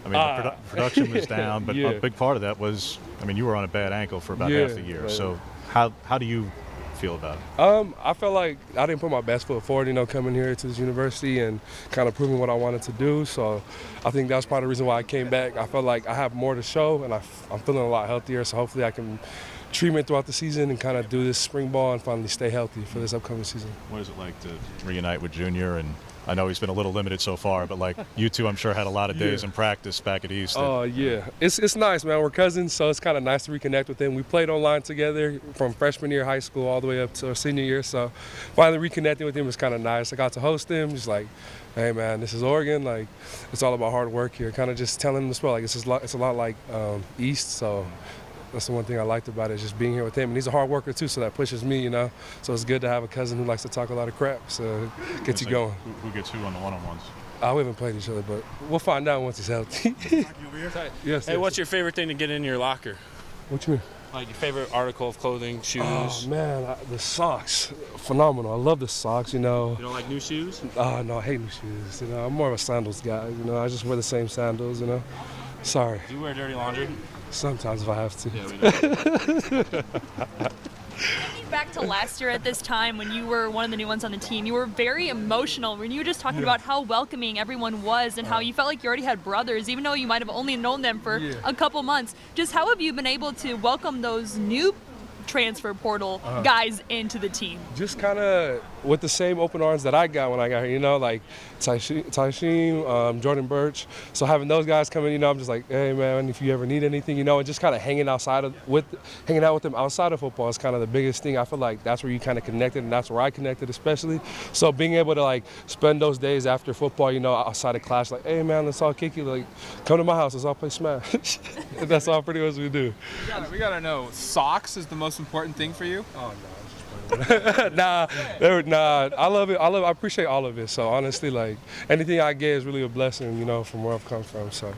the production was down, but a big part of that was, you were on a bad ankle for about half the year. So how do you feel about it? I felt like I didn't put my best foot forward, coming here to this university and kind of proving what I wanted to do. So I think that's part of the reason why I came back. I felt like I have more to show, and I'm feeling a lot healthier. So hopefully I can treatment throughout the season and kind of do this spring ball and finally stay healthy for this upcoming season. What is it like to reunite with Junior? And I know he's been a little limited so far, but like you two, I'm sure had a lot of days in practice back at East. Oh yeah, it's nice, man. We're cousins, so it's kind of nice to reconnect with him. We played online together from freshman year of high school all the way up to our senior year, so finally reconnecting with him was kind of nice. I got to host him, just like, hey man, this is Oregon. Like, it's all about hard work here. Kind of just telling him as well, like it's a lot like East, so. That's the one thing I liked about it, just being here with him. And he's a hard worker too, so that pushes me, So it's good to have a cousin who likes to talk a lot of crap, so it gets you going. Who gets who on the one-on-ones? We haven't played each other, but we'll find out once he's healthy. Yes. Hey, what's your favorite thing to get in your locker? What you mean? Like your favorite article of clothing, shoes? Oh man, the socks, phenomenal. I love the socks, You don't like new shoes? Oh no, I hate new shoes. I'm more of a sandals guy. I just wear the same sandals. Sorry. Do you wear dirty laundry? Sometimes if I have to. Yeah, we know. Thinking back to last year at this time when you were one of the new ones on the team, you were very emotional when you were just talking about how welcoming everyone was and how you felt like you already had brothers, even though you might have only known them for a couple months. Just how have you been able to welcome those new transfer portal guys into the team? Just kind of with the same open arms that I got when I got here, like Taisheem, Jordan Birch. So having those guys come in, I'm just like, hey man, if you ever need anything, and just kind of hanging out with them outside of football is kind of the biggest thing. I feel like that's where you kind of connected, and that's where I connected especially. So being able to spend those days after football, outside of class, like, hey man, let's all kick it, like, come to my house, let's all play Smash. That's all pretty much we do. We gotta know, socks is the most important thing for you? Oh no. Nah, I love it. I appreciate all of it. So honestly, anything I get is really a blessing, from where I've come from. So,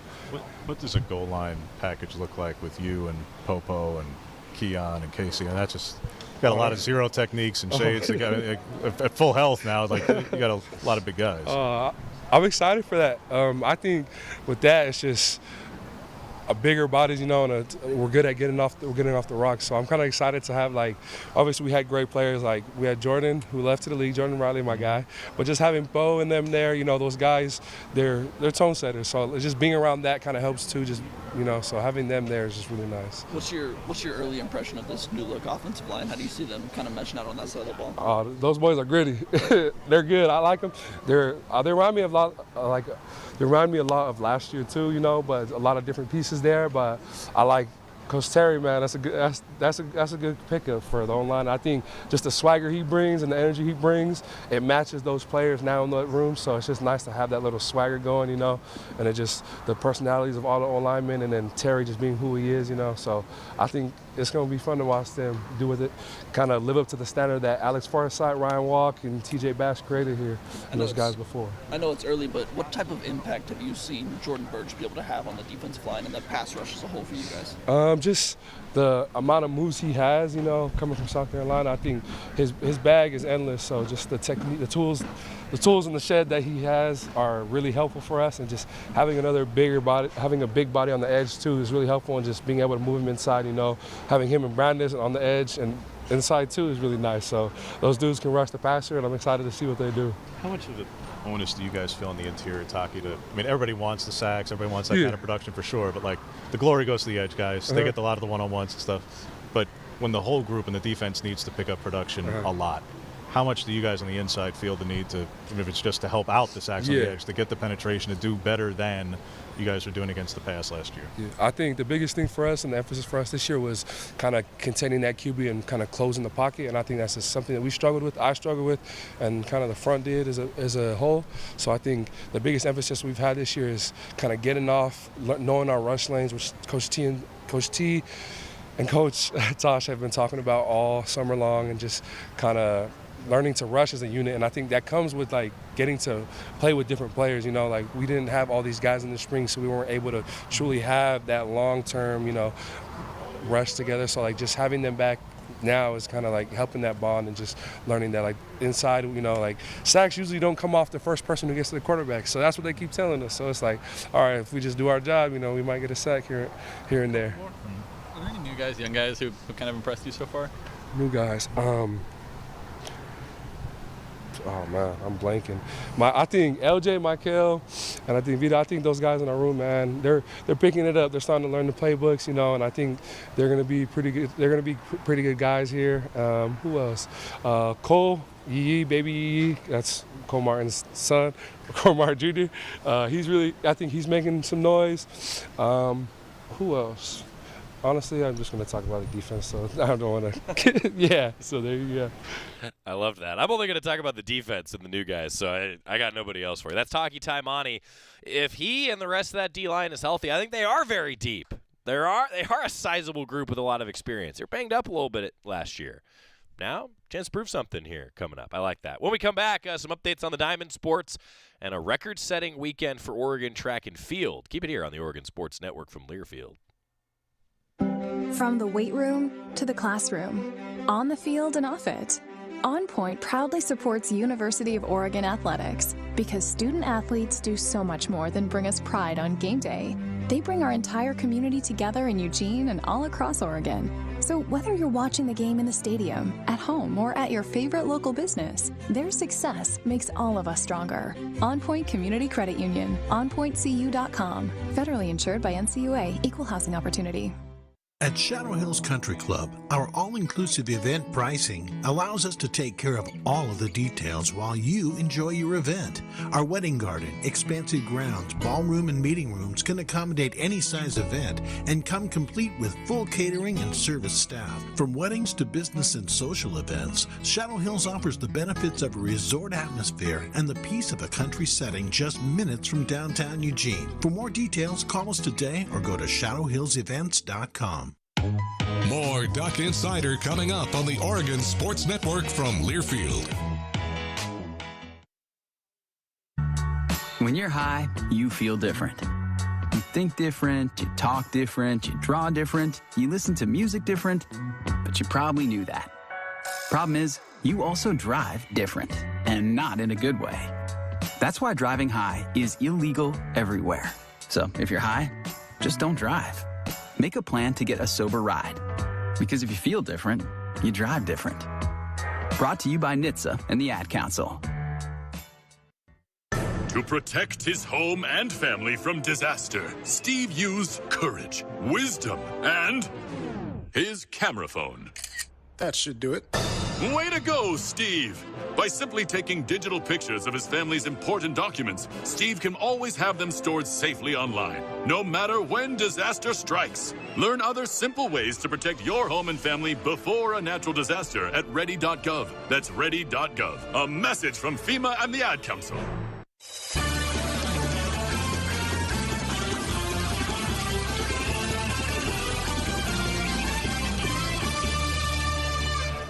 what does a goal line package look like with you and Popo and Keon and Casey? And that's just got a lot of zero techniques and shades. At full health now, you got a lot of big guys. I'm excited for that. I think with that, it's just a bigger bodies, and we're good at getting off the rocks. So I'm kind of excited to have obviously we had great players, we had Jordan who left to the league, Jordan Riley, my guy, but just having Bo and them there, those guys, they're tone setters. So just being around that kind of helps too. Just so having them there is just really nice. What's your early impression of this new look offensive line? How do you see them kind of meshing out on that side of the ball? Those boys are gritty. They're good. I like them. They remind me a lot They remind me a lot of last year too, but a lot of different pieces there. But I like Coach Terry, man. That's a good pickup for the online. I think just the swagger he brings and the energy he brings, it matches those players now in the room. So it's just nice to have that little swagger going, and it just the personalities of all the online men, and then Terry just being who he is, So I think it's going to be fun to watch them do with it, kind of live up to the standard that Alex Forsythe, Ryan Walk, and TJ Bass created here, and those guys before. I know it's early, but what type of impact have you seen Jordan Birch be able to have on the defensive line and the pass rush as a whole for you guys? Just the amount of moves he has, coming from South Carolina. I think his bag is endless. So just the technique, the tools in the shed that he has are really helpful for us. And just having having a big body on the edge too is really helpful. And just being able to move him inside, having him and Brandon on the edge and inside too is really nice. So those dudes can rush the passer, and I'm excited to see what they do. How much of it onus do you guys feel in the interior hockey to? I mean, everybody wants the sacks, everybody wants that kind of production for sure, but like the glory goes to the edge guys. They get a lot of the one-on-ones and stuff. But when the whole group and the defense needs to pick up production a lot, how much do you guys on the inside feel the need to, if it's just to help out the sacks on the edge, to get the penetration to do better than you guys were doing against the pass last year? Yeah, I think the biggest thing for us and the emphasis for us this year was kind of containing that QB and kind of closing the pocket, and I think that's just something that we struggled with, I struggled with, and kind of the front did as a whole. So I think the biggest emphasis we've had this year is kind of getting off, knowing our rush lanes, which Coach T and Coach Tosh have been talking about all summer long, and just kind of learning to rush as a unit. And I think that comes with like getting to play with different players, like we didn't have all these guys in the spring, so we weren't able to truly have that long-term, rush together. So like just having them back now is kind of like helping that bond, and just learning that like inside, like sacks usually don't come off the first person who gets to the quarterback. So that's what they keep telling us. So it's like, all right, if we just do our job, we might get a sack here and there. Are there any new guys, young guys who kind of impressed you so far? New guys. Oh man, I'm blanking. I think LJ, Michael, and I think Vito. I think those guys in our room, man, they're picking it up. They're starting to learn the playbooks, and I think they're gonna be pretty good. They're gonna be pretty good guys here. Who else? Cole, Yee, baby Yee. That's Cole Martin's son, Cole Martin Jr. I think he's making some noise. Who else? Honestly, I'm just going to talk about the defense, so I don't want to. Yeah, so there you go. I love that. I'm only going to talk about the defense and the new guys, so I got nobody else for you. That's Taki Taimani. If he and the rest of that D-line is healthy, I think they are very deep. They are a sizable group with a lot of experience. They're banged up a little bit last year. Now, chance to prove something here coming up. I like that. When we come back, some updates on the Diamond Sports and a record-setting weekend for Oregon track and field. Keep it here on the Oregon Sports Network from Learfield. From the weight room to the classroom, on the field and off it, On Point proudly supports University of Oregon athletics because student athletes do so much more than bring us pride on game day. They bring our entire community together in Eugene and all across Oregon. So whether you're watching the game in the stadium, at home, or at your favorite local business, their success makes all of us stronger. On Point Community Credit Union, onpointcu.com. Federally insured by NCUA, Equal Housing Opportunity. At Shadow Hills Country Club, our all-inclusive event pricing allows us to take care of all of the details while you enjoy your event. Our wedding garden, expansive grounds, ballroom, and meeting rooms can accommodate any size event and come complete with full catering and service staff. From weddings to business and social events, Shadow Hills offers the benefits of a resort atmosphere and the peace of a country setting just minutes from downtown Eugene. For more details, call us today or go to shadowhillsevents.com. More Duck Insider coming up on the Oregon Sports Network from Learfield. When you're high, you feel different. You think different, you talk different, you draw different, you listen to music different, but you probably knew that. Problem is, you also drive different, and not in a good way. That's why driving high is illegal everywhere. So if you're high, just don't drive. Make a plan to get a sober ride. Because if you feel different, you drive different. Brought to you by NHTSA and the Ad Council. To protect his home and family from disaster, Steve used courage, wisdom, and his camera phone. That should do it. Way to go, Steve! By simply taking digital pictures of his family's important documents, Steve can always have them stored safely online, no matter when disaster strikes. Learn other simple ways to protect your home and family before a natural disaster at ready.gov. That's ready.gov. A message from FEMA and the Ad Council.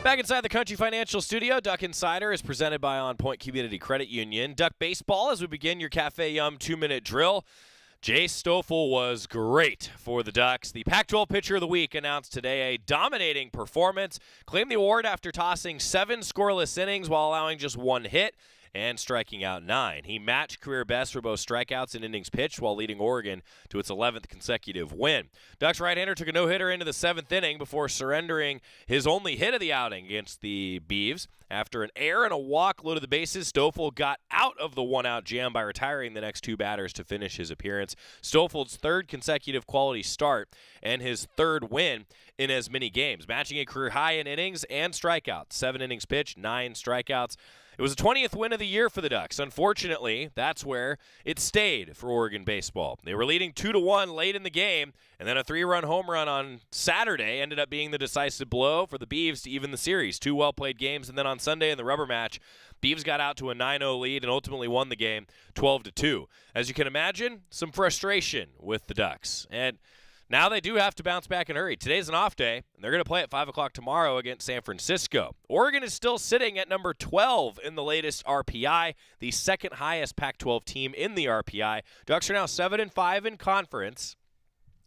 Back inside the Country Financial Studio, Duck Insider is presented by On Point Community Credit Union. Duck Baseball as we begin your Cafe Yum 2-minute drill. Jay Stoffel was great for the Ducks. The Pac-12 Pitcher of the Week announced today a dominating performance. Claimed the award after tossing 7 scoreless innings while allowing just 1 hit. and striking out 9. He matched career best for both strikeouts and innings pitched while leading Oregon to its 11th consecutive win. Ducks right-hander took a no-hitter into the 7th inning before surrendering his only hit of the outing against the Beavs. After an error and a walk loaded the bases, Stoffel got out of the one-out jam by retiring the next 2 batters to finish his appearance. Stoffel's 3rd consecutive quality start and his 3rd win in as many games, matching a career high in innings and strikeouts. 7 innings pitched, 9 strikeouts. It was the 20th win of the year for the Ducks. Unfortunately, that's where it stayed for Oregon baseball. They were leading 2-1 late in the game, and then a 3-run home run on Saturday ended up being the decisive blow for the Beavs to even the series. 2 well-played games, and then on Sunday in the rubber match, Beavs got out to a 9-0 lead and ultimately won the game 12-2. As you can imagine, some frustration with the Ducks. And now they do have to bounce back and hurry. Today's an off day, and they're going to play at 5 o'clock tomorrow against San Francisco. Oregon is still sitting at number 12 in the latest RPI, the 2nd highest Pac-12 team in the RPI. Ducks are now 7-5 in conference.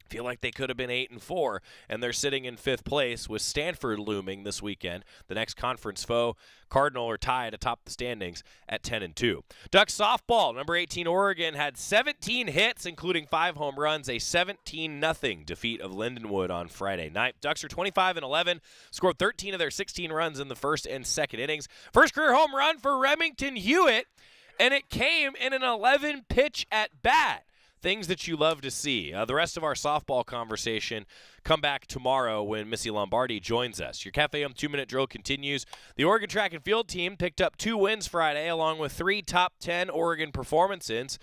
Feel like they could have been 8-4, and they're sitting in 5th place with Stanford looming this weekend. The next conference foe, Cardinal, are tied atop the standings at 10-2. Ducks softball, number 18 Oregon had 17 hits, including 5 home runs, a 17-0 defeat of Lindenwood on Friday night. Ducks are 25-11, scored 13 of their 16 runs in the 1st and 2nd innings. First career home run for Remington Hewitt, and it came in an 11-pitch at bat. Things that you love to see. The rest of our softball conversation come back tomorrow when Missy Lombardi joins us. Your Cafe 2-minute drill continues. The Oregon track and field team picked up 2 wins Friday, along with 3 top 10 Oregon performances,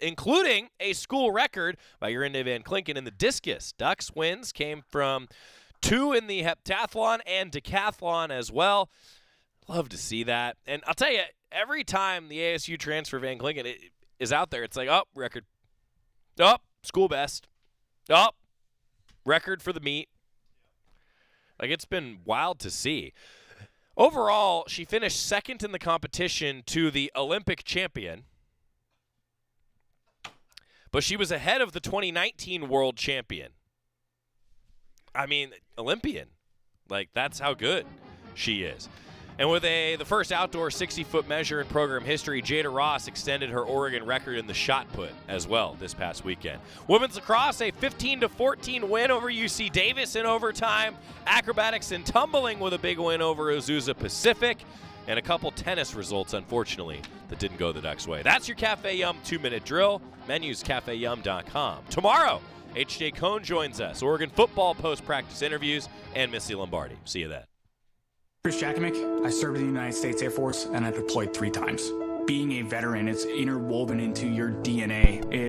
including a school record by Erinda Van Klinken in the discus. Ducks wins came from 2 in the heptathlon and decathlon as well. Love to see that. And I'll tell you, every time the ASU transfer Van Klinken is out there, it's like, oh, record. Oh, school best. Oh, record for the meet. Like, it's been wild to see. Overall, she finished 2nd in the competition to the Olympic champion, but she was ahead of the 2019 world champion. I mean, Olympian. Like, that's how good she is. And with the first outdoor 60-foot measure in program history, Jada Ross extended her Oregon record in the shot put as well this past weekend. Women's lacrosse, a 15-14 win over UC Davis in overtime. Acrobatics and tumbling with a big win over Azusa Pacific. And a couple tennis results, unfortunately, that didn't go the Ducks' way. That's your Cafe Yum 2-minute drill. Menus, cafeyum.com. Tomorrow, H.J. Cohn joins us. Oregon football post-practice interviews and Missy Lombardi. See you then. Chris Jakimick, I served in the United States Air Force and I deployed 3 times. Being a veteran, it's interwoven into your DNA.